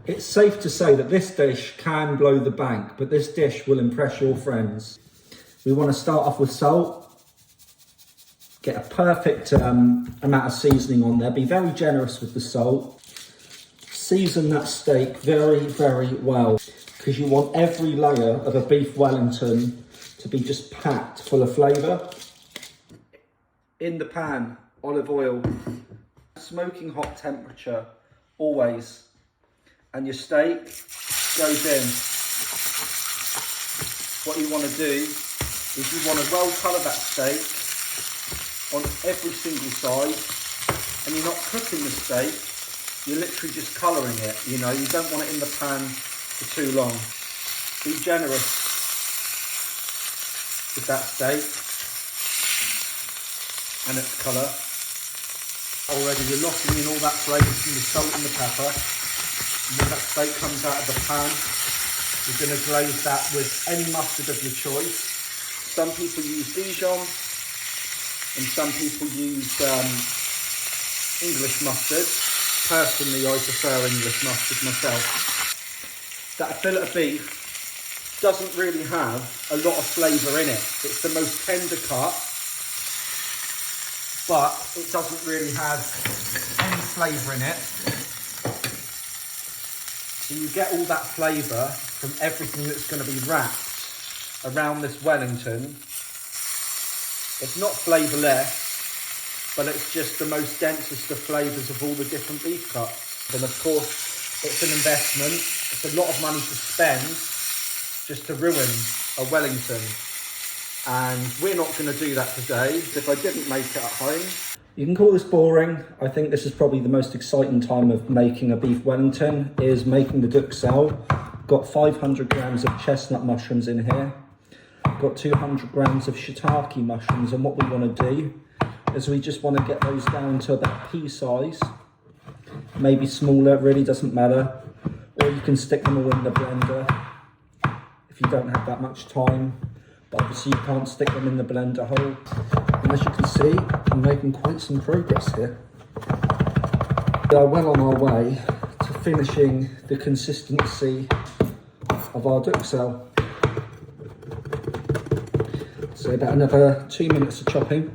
It's safe to say that this dish can blow the bank, but this dish will impress your friends. We want to start off with salt. Get a perfect amount of seasoning on there. Be very generous with the salt. Season that steak very, very well, because you want every layer of a beef Wellington to be just packed full of flavour. In the pan, olive oil, smoking hot temperature, always. And your steak goes in. What you want to do is you want to well colour that steak on every single side, and you're not cooking the steak, you're literally just colouring it, you know, you don't want it in the pan for too long. Be generous with that steak and its colour. Already you're locking in all that flavour from the salt and the pepper. And when that steak comes out of the pan, you're going to glaze that with any mustard of your choice. Some people use Dijon, and some people use English mustard. Personally, I prefer English mustard myself. That fillet of beef doesn't really have a lot of flavour in it. It's the most tender cut, but it doesn't really have any flavour in it. So you get all that flavour from everything that's going to be wrapped around this Wellington. It's not flavourless, but it's just the most densest of flavours of all the different beef cuts. And of course, it's an investment. It's a lot of money to spend just to ruin a Wellington. And we're not going to do that today. If I didn't make it at home. You can call this boring. I think this is probably the most exciting time of making a beef Wellington, is making the duxelle. Got 500 grams of chestnut mushrooms in here. Got 200 grams of shiitake mushrooms, and what we want to do is we just want to get those down to about pea size. Maybe smaller, it really doesn't matter. Or you can stick them all in the blender if you don't have that much time. But obviously you can't stick them in the blender hole. And as you can see, I'm making quite some progress here. We are well on our way to finishing the consistency of our duxelle. So about another 2 minutes of chopping.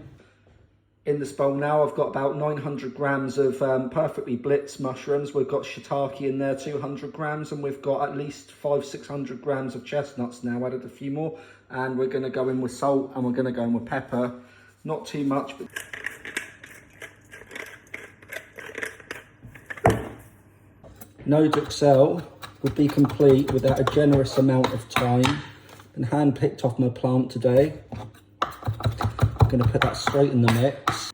In this bowl now, I've got about 900 grams of perfectly blitzed mushrooms. We've got shiitake in there, 200 grams, and we've got at least 500-600 grams of chestnuts now, added a few more. And we're going to go in with salt, and we're going to go in with pepper. Not too much, but no duxelle would be complete without a generous amount of thyme. And hand-picked off my plant today. I'm going to put that straight in the mix.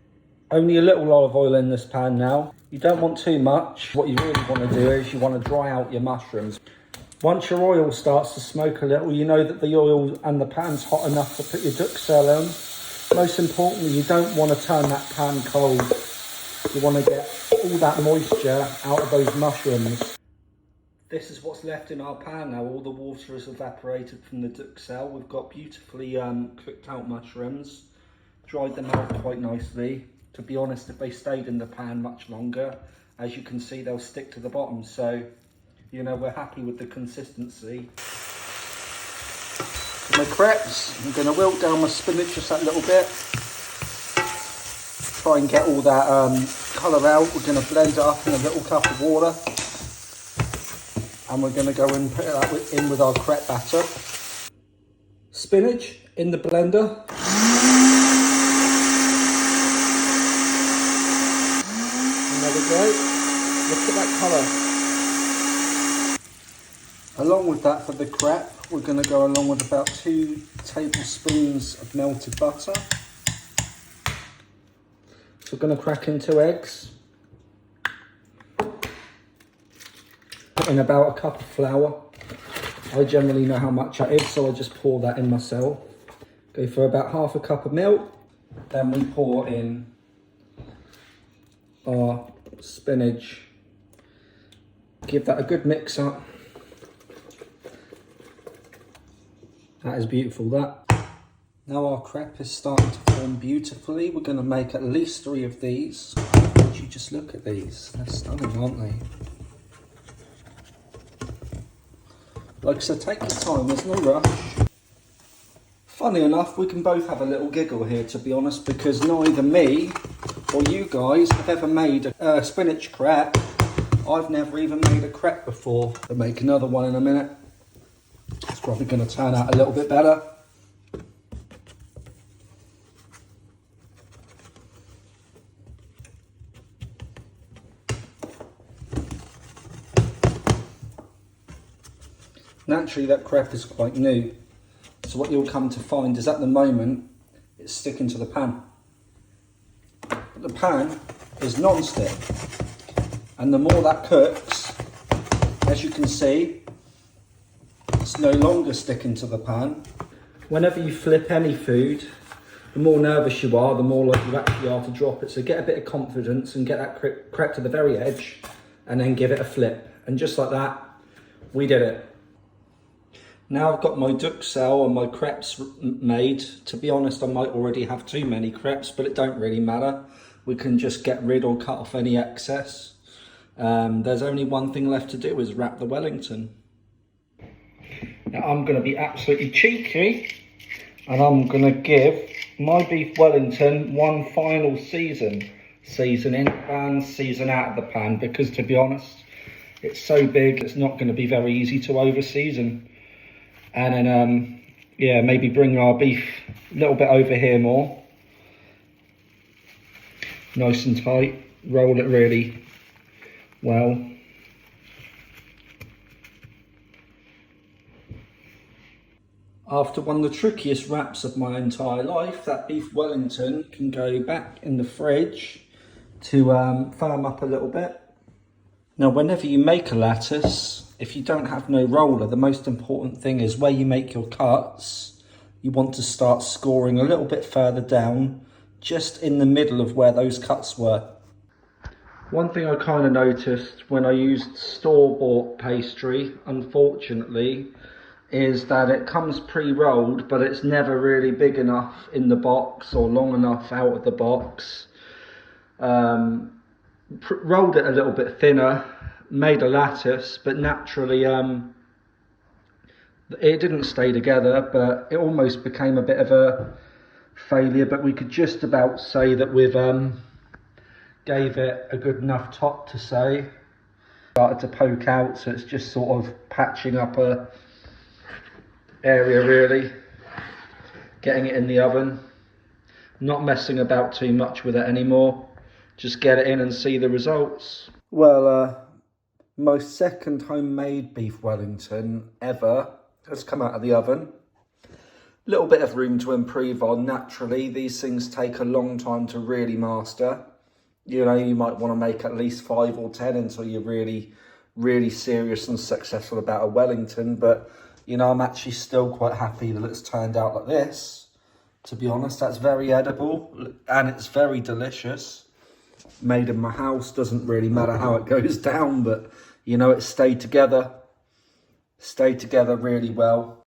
Only a little olive oil in this pan now. You don't want too much. What you really want to do is you want to dry out your mushrooms. Once your oil starts to smoke a little, you know that the oil and the pan's hot enough to put your duxelle in. Most importantly, you don't want to turn that pan cold. You want to get all that moisture out of those mushrooms. This is what's left in our pan now. All the water has evaporated from the duxelle. We've got beautifully cooked out mushrooms. Dried them out quite nicely. To be honest, if they stayed in the pan much longer, as you can see, they'll stick to the bottom. So, you know, we're happy with the consistency. For my crepes, I'm going to wilt down my spinach just that little bit. Try and get all that colour out. We're going to blend it up in a little cup of water. And we're going to go and put that in with our crepe batter. Spinach in the blender. And there we go. Look at that colour. Along with that, for the crepe, we're going to go along with about 2 tablespoons of melted butter. So we're going to crack in 2 eggs. In about a cup of flour. I generally know how much that is, so I just pour that in myself. Go for about half a cup of milk. Then we pour in our spinach. Give that a good mix up. That is beautiful, that. Now our crepe is starting to form beautifully. We're going to make at least 3 of these. Would you just look at these? They're stunning, aren't they? Like I said, take your time, there's no rush. Funny enough, we can both have a little giggle here, to be honest, because neither me or you guys have ever made a spinach crepe. I've never even made a crepe before. I'll make another one in a minute. It's probably going to turn out a little bit better. Naturally, that crepe is quite new. So what you'll come to find is at the moment, it's sticking to the pan. But the pan is non-stick. And the more that cooks, as you can see, it's no longer sticking to the pan. Whenever you flip any food, the more nervous you are, the more likely you actually are to drop it. So get a bit of confidence and get that crepe to the very edge and then give it a flip. And just like that, we did it. Now I've got my duxelle and my crepes made. To be honest, I might already have too many crepes, but it don't really matter. We can just get rid or cut off any excess. There's only one thing left to do, is wrap the Wellington. Now I'm going to be absolutely cheeky and I'm going to give my beef Wellington one final season. Season in the pan, season out of the pan, because to be honest, it's so big, it's not going to be very easy to over season. And then, yeah, maybe bring our beef a little bit over here more. Nice and tight. Roll it really well. After one of the trickiest wraps of my entire life, that beef Wellington can go back in the fridge to firm up a little bit. Now, whenever you make a lattice, if you don't have no roller, the most important thing is where you make your cuts, you want to start scoring a little bit further down, just in the middle of where those cuts were. One thing I kind of noticed when I used store-bought pastry, unfortunately, is that it comes pre-rolled, but it's never really big enough in the box or long enough out of the box. Rolled it a little bit thinner, made a lattice, but naturally it didn't stay together, but it almost became a bit of a failure. But we could just about say that we've gave it a good enough top to say. Started to poke out, so it's just sort of patching up a area really, getting it in the oven, not messing about too much with it anymore, just get it in and see the results. Well, my second homemade beef Wellington ever has come out of the oven. Little bit of room to improve on. Naturally, these things take a long time to really master. You know, you might want to make at least 5 or 10 until you're really, really serious and successful about a Wellington. But, you know, I'm actually still quite happy that it's turned out like this. To be honest, that's very edible and it's very delicious. Made in my house, doesn't really matter how it goes down, but you know, it stayed together really well.